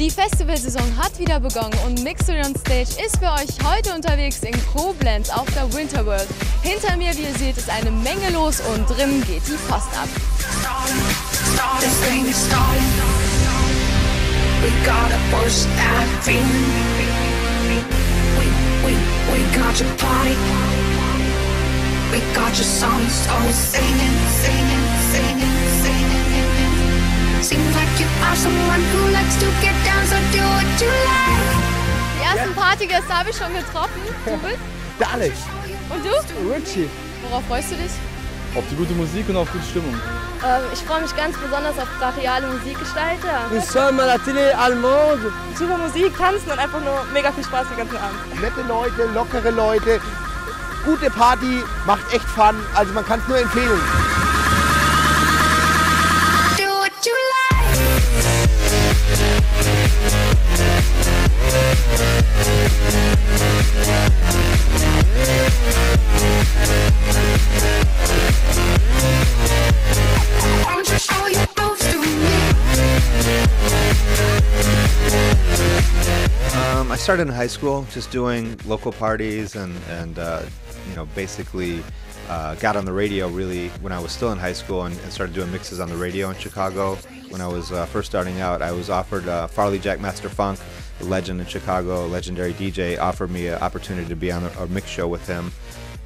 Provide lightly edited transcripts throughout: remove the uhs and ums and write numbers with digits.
Die Festivalsaison hat wieder begonnen und Mixery on Stage ist für euch heute unterwegs in Koblenz auf der Winterworld. Hinter mir, wie ihr seht, ist eine Menge los und drinnen geht die Post ab. Seems like you are someone who likes to get down, so do what you like. Die ersten Partygäste habe ich schon getroffen. Du bist? Der Alex. Und du? Richie. Worauf freust du dich? Auf die gute Musik und auf gute Stimmung. Ich freue mich ganz besonders auf brachiale Musikgestalter. Nous sommes à la télé allemande. Super Musik, tanzen und einfach nur mega viel Spaß den ganzen Abend. Nette Leute, lockere Leute, gute Party, macht echt Fun, also man kann es nur empfehlen. I started in high school just doing local parties and you know, basically got on the radio really when I was still in high school and started doing mixes on the radio in Chicago. When I was first starting out, I was offered Farley Jack Master Funk, the legend in Chicago, legendary DJ, offered me an opportunity to be on a mix show with him.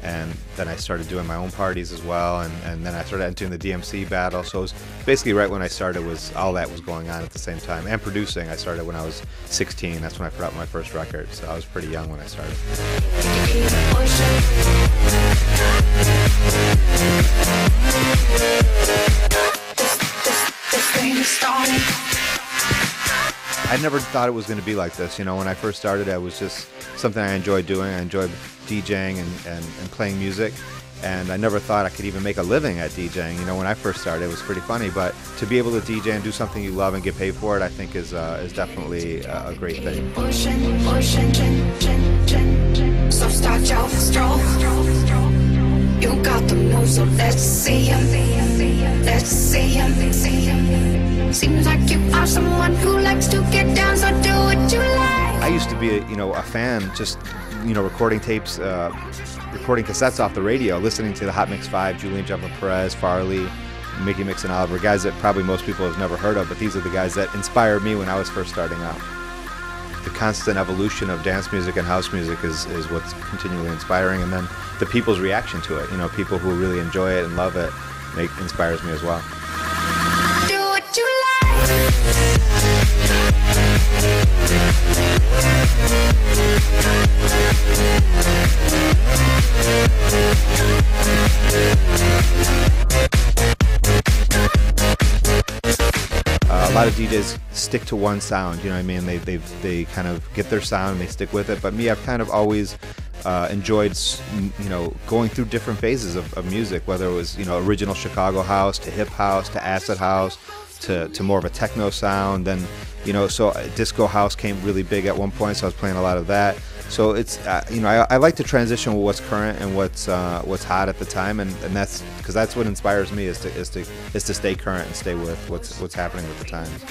And then I started doing my own parties as well, and then I started entering the DMC battle. So it was basically right when I started was all that was going on at the same time. And producing, I started when I was 16. That's when I put out my first record. So I was pretty young when I started. I never thought it was going to be like this. You know, when I first started, it was just something I enjoyed doing. I enjoyed DJing and playing music, and I never thought I could even make a living at DJing. You know, when I first started, it was pretty funny, but to be able to DJ and do something you love and get paid for it, I think is definitely a great thing. So start your stroll. You got the moves, so let's see him. Let's see him. Seems like you are someone who likes to get down, so do what you like. I used to be a fan, just recording tapes, recording cassettes off the radio, listening to the Hot Mix 5, Julian Jumper Perez, Farley, Mickey Mix and Oliver, guys that probably most people have never heard of, but these are the guys that inspired me when I was first starting out. The constant evolution of dance music and house music is what's continually inspiring, and then the people's reaction to it, people who really enjoy it and love it, inspires me as well. Do what you like. A lot of DJs stick to one sound, you know what I mean? They kind of get their sound and they stick with it. But me, I've kind of always enjoyed, going through different phases of music, whether it was, original Chicago house to hip house to acid house to more of a techno sound. Then, so disco house came really big at one point, so I was playing a lot of that. So it's, I like to transition with what's current and what's hot at the time, and that's because that's what inspires me is to stay current and stay with what's happening with the times.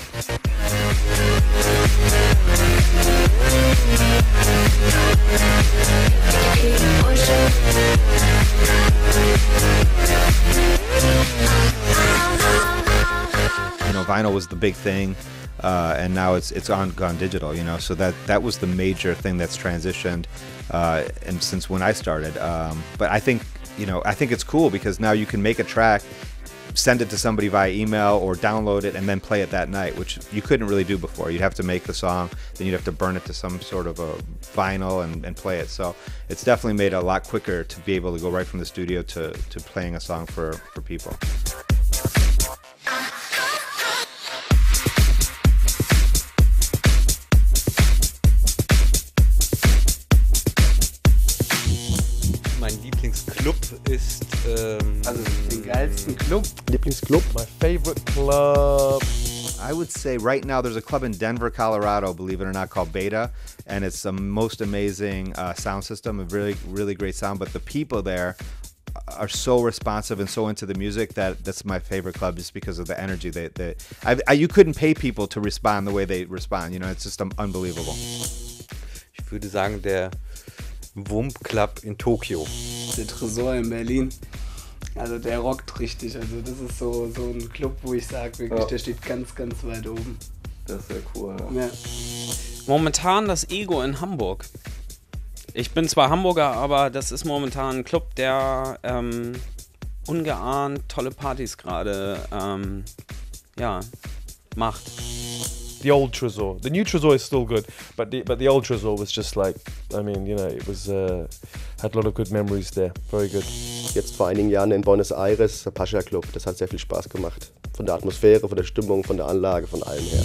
Vinyl was the big thing. And now it's gone digital, so that was the major thing that's transitioned, and since when I started. But I think it's cool because now you can make a track, send it to somebody via email or download it and then play it that night, which you couldn't really do before. You'd have to make the song, then you'd have to burn it to some sort of a vinyl and play it. So it's definitely made it a lot quicker to be able to go right from the studio to playing a song for people. Club ist also den geilsten Club. Lieblingsclub. My favorite club. I would say right now there's a club in Denver, Colorado, believe it or not, called Beta, and it's the most amazing sound system, a really, really great sound, but the people there are so responsive and so into the music that's my favorite club, just because of the energy. You couldn't pay people to respond the way they respond. You know, it's just unbelievable. Ich würde sagen, der Wump Club in Tokio. Der Tresor in Berlin. Also der rockt richtig. Also das ist so ein Club, wo ich sage wirklich, der steht ganz, ganz weit oben. Das ist sehr cool. Ja. Momentan das Ego in Hamburg. Ich bin zwar Hamburger, aber das ist momentan ein Club, der ungeahnt tolle Partys gerade macht. The old Tresor. The new Tresor is still good, but the old Tresor was just like, I mean, you know, it was had a lot of good memories there. Very good. Jetzt vor einigen Jahren in Buenos Aires, der Pascha Club. Das hat sehr viel Spaß gemacht. Von der Atmosphäre, von der Stimmung, von der Anlage, von allem her.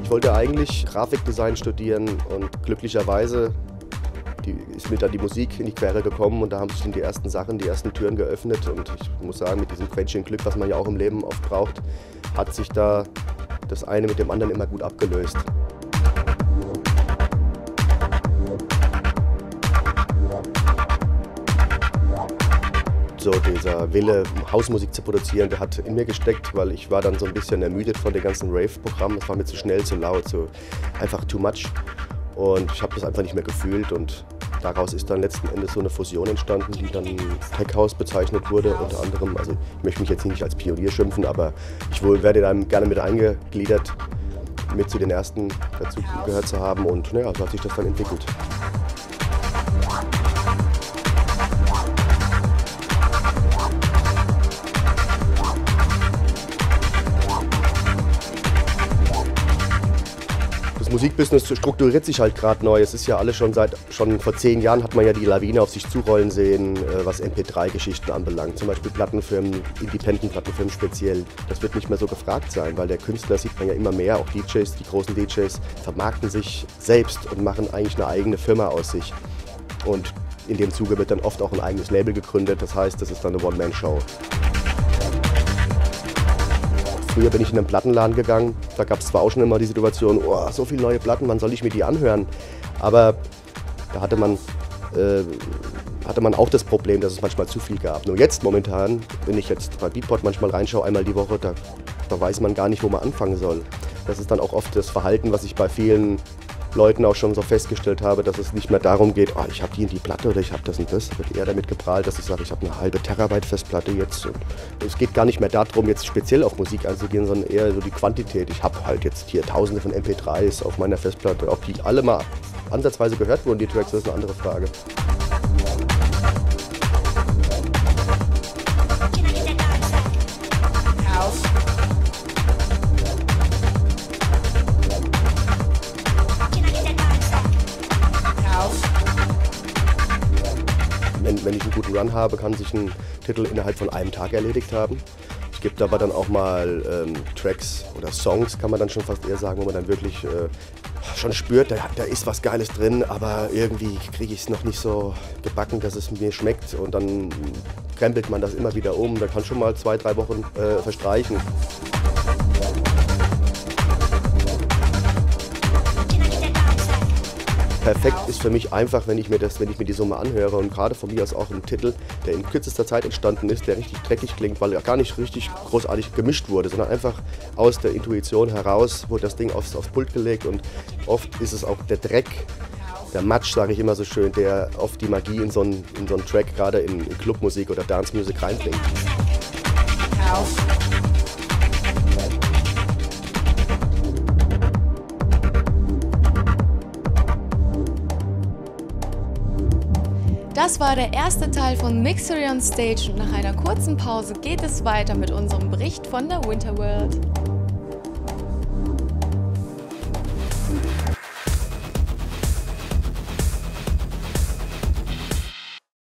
Ich wollte eigentlich Grafikdesign studieren und glücklicherweise ist mir dann die Musik in die Quere gekommen und da haben sich dann die ersten Sachen, die ersten Türen geöffnet und ich muss sagen, mit diesem Quäntchen Glück, was man ja auch im Leben oft braucht, hat sich da das eine mit dem anderen immer gut abgelöst. So dieser Wille, Hausmusik zu produzieren, der hat in mir gesteckt, weil ich war dann so ein bisschen ermüdet von dem ganzen Rave-Programm. Es war mir zu schnell, zu laut, einfach too much. Und ich habe das einfach nicht mehr gefühlt und daraus ist dann letzten Endes so eine Fusion entstanden, die dann Tech House bezeichnet wurde, unter anderem. Also ich möchte mich jetzt nicht als Pionier schimpfen, aber ich werde dann gerne mit eingegliedert, mit zu den ersten dazu gehört zu haben und naja, so hat sich das dann entwickelt. Musikbusiness strukturiert sich halt gerade neu. Es ist ja alles schon vor 10 Jahren hat man ja die Lawine auf sich zurollen sehen, was MP3-Geschichten anbelangt. Zum Beispiel Plattenfirmen, Independent-Plattenfirmen speziell. Das wird nicht mehr so gefragt sein, weil der Künstler sieht man ja immer mehr, auch DJs, die großen DJs, vermarkten sich selbst und machen eigentlich eine eigene Firma aus sich. Und in dem Zuge wird dann oft auch ein eigenes Label gegründet. Das heißt, das ist dann eine One-Man-Show. Früher bin ich in einen Plattenladen gegangen, da gab es zwar auch schon immer die Situation, oh, so viele neue Platten, wann soll ich mir die anhören? Aber da hatte man auch das Problem, dass es manchmal zu viel gab. Nur jetzt momentan, wenn ich jetzt bei Beatport manchmal reinschaue, einmal die Woche, da weiß man gar nicht, wo man anfangen soll. Das ist dann auch oft das Verhalten, was ich bei vielen Leuten auch schon so festgestellt habe, dass es nicht mehr darum geht, oh, ich habe die und die Platte oder ich habe das und das. Da wird eher damit geprahlt, dass ich sage, ich habe eine halbe Terabyte Festplatte jetzt. Und es geht gar nicht mehr darum, jetzt speziell auf Musik einzugehen, sondern eher so die Quantität. Ich habe halt jetzt hier tausende von MP3s auf meiner Festplatte, ob die alle mal ansatzweise gehört wurden, die Tracks, das ist eine andere Frage. Wenn ich einen guten Run habe, kann sich ein Titel innerhalb von einem Tag erledigt haben. Es gibt aber dann auch mal Tracks oder Songs, kann man dann schon fast eher sagen, wo man dann wirklich schon spürt, da ist was Geiles drin, aber irgendwie kriege ich es noch nicht so gebacken, dass es mir schmeckt. Und dann krempelt man das immer wieder um. Da kann schon mal 2, 3 Wochen verstreichen. Perfekt ist für mich einfach, wenn ich mir die Summe anhöre und gerade von mir aus auch ein Titel, der in kürzester Zeit entstanden ist, der richtig dreckig klingt, weil er gar nicht richtig großartig gemischt wurde, sondern einfach aus der Intuition heraus wurde das Ding aufs Pult gelegt und oft ist es auch der Dreck, der Matsch, sage ich immer so schön, der oft die Magie in so einen Track, gerade in Clubmusik oder Dancemusik reinbringt. Das war der erste Teil von Mixery on Stage und nach einer kurzen Pause geht es weiter mit unserem Bericht von der Winter World.